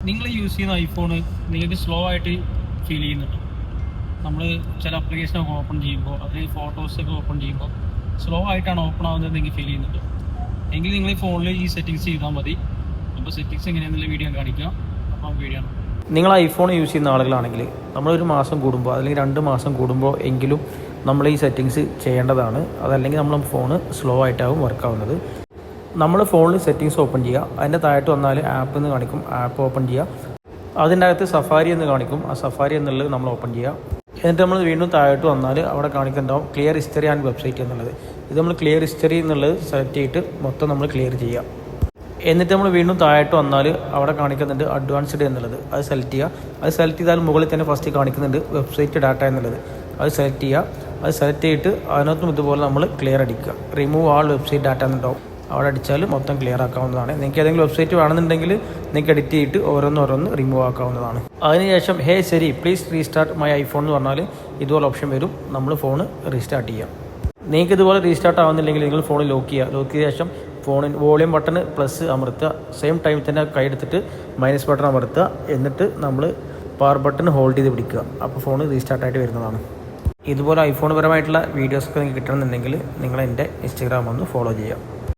നിങ്ങൾ യൂസ് ചെയ്യുന്ന ഐഫോൺ നിങ്ങൾക്ക് സ്ലോ ആയിട്ട് ഫീൽ ചെയ്യുന്നുണ്ടോ? നമ്മൾ ചില അപ്ലിക്കേഷനൊക്കെ ഓപ്പൺ ചെയ്യുമ്പോൾ അല്ലെങ്കിൽ ഫോട്ടോസൊക്കെ ഓപ്പൺ ചെയ്യുമ്പോൾ സ്ലോ ആയിട്ടാണ് ഓപ്പൺ ആവുന്നത് നിങ്ങൾക്ക് ഫീൽ ചെയ്യുന്നുണ്ടോ? എങ്കിൽ നിങ്ങൾ ഈ ഫോണിൽ ഈ സെറ്റിങ്സ് ചെയ്താൽ മതി. അപ്പോൾ സെറ്റിങ്സ് എങ്ങനെയാണെന്നുള്ള വീഡിയോ കാണിക്കാം. അപ്പോൾ വീഡിയോ ആണ്. നിങ്ങൾ ഐഫോൺ യൂസ് ചെയ്യുന്ന ആളുകളാണെങ്കിൽ നമ്മളൊരു മാസം കൂടുമ്പോൾ അല്ലെങ്കിൽ 2 മാസം കൂടുമ്പോൾ എങ്കിലും നമ്മൾ ഈ സെറ്റിങ്സ് ചെയ്യേണ്ടതാണ്. അതല്ലെങ്കിൽ നമ്മൾ ഫോൺ സ്ലോ ആയിട്ടാവും വർക്കാവുന്നത്. നമ്മൾ ഫോണിൽ സെറ്റിങ്സ് ഓപ്പൺ ചെയ്യുക. അതിൻ്റെ താഴത്ത് വന്നാൽ ആപ്പ് എന്ന് കാണിക്കും, ആപ്പ് ഓപ്പൺ ചെയ്യുക. അതിൻ്റെ അകത്ത് സഫാരി എന്ന് കാണിക്കും, ആ സഫാരി എന്നുള്ളത് നമ്മൾ ഓപ്പൺ ചെയ്യുക. എന്നിട്ട് നമ്മൾ വീണ്ടും താഴോട്ട് വന്നാൽ അവിടെ കാണിക്കുന്നുണ്ടാവും ക്ലിയർ ഹിസ്റ്ററി ആൻഡ് വെബ്സൈറ്റ് എന്നുള്ളത്. ഇത് നമ്മൾ ക്ലിയർ ഹിസ്റ്ററി എന്നുള്ളത് സെലക്ട് ചെയ്തിട്ട് മൊത്തം നമ്മൾ ക്ലിയർ ചെയ്യുക. എന്നിട്ട് നമ്മൾ വീണ്ടും താഴോട്ട് വന്നാൽ അവിടെ കാണിക്കുന്നുണ്ട് അഡ്വാൻസ്ഡ് എന്നുള്ളത്, അത് സെലക്ട് ചെയ്യുക. അത് സെലക്ട് ചെയ്താൽ മുകളിൽ തന്നെ ഫസ്റ്റ് കാണിക്കുന്നുണ്ട് വെബ്സൈറ്റ് ഡാറ്റ എന്നുള്ളത്, അത് സെലക്ട് ചെയ്യുക. അത് സെലക്ട് ചെയ്തിട്ട് അതിനകത്തും ഇതുപോലെ നമ്മൾ ക്ലിയർ അടിക്കുക. റിമൂവ് ആൾ വെബ്സൈറ്റ് ഡാറ്റ എന്നുണ്ടാവും, അവിടെ അടിച്ചാൽ മൊത്തം ക്ലിയർ ആക്കാവുന്നതാണ്. നിങ്ങൾക്ക് ഏതെങ്കിലും വെബ്സൈറ്റ് വേണമെന്നുണ്ടെങ്കിൽ നിങ്ങൾക്ക് എഡിറ്റ് ചെയ്തിട്ട് ഓരോന്ന് റിമൂവ് ആക്കാവുന്നതാണ്. അതിനുശേഷം ഹേ ശരി പ്ലീസ് റീസ്റ്റാർട്ട് മൈ ഐഫോൺ എന്ന് പറഞ്ഞാൽ ഇതുപോലെ ഓപ്ഷൻ വരും. നമ്മൾ ഫോൺ റീസ്റ്റാർട്ട് ചെയ്യാം. നിങ്ങൾക്ക് ഇതുപോലെ റീസ്റ്റാർട്ട് ആവുന്നില്ലെങ്കിൽ നിങ്ങൾ ഫോൺ ലോക്ക് ചെയ്യുക. ലോക്ക് ചെയ്ത ശേഷം ഫോണിന് വോളിയം ബട്ടൺ പ്ലസ് അമർത്തുക. സെയിം ടൈം തന്നെ കൈ എടുത്തിട്ട് മൈനസ് ബട്ടൺ അമർത്തുക. എന്നിട്ട് നമ്മൾ പവർ ബട്ടൺ ഹോൾഡ് ചെയ്ത് പിടിക്കുക. അപ്പോൾ ഫോൺ റീസ്റ്റാർട്ടായിട്ട് വരുന്നതാണ്. ഇതുപോലെ ഐഫോൺ പരമായിട്ടുള്ള വീഡിയോസൊക്കെ നിങ്ങൾക്ക് കിട്ടണമെന്നുണ്ടെങ്കിൽ നിങ്ങൾ എൻ്റെ ഇൻസ്റ്റാഗ്രാം ഒന്ന് ഫോളോ ചെയ്യുക.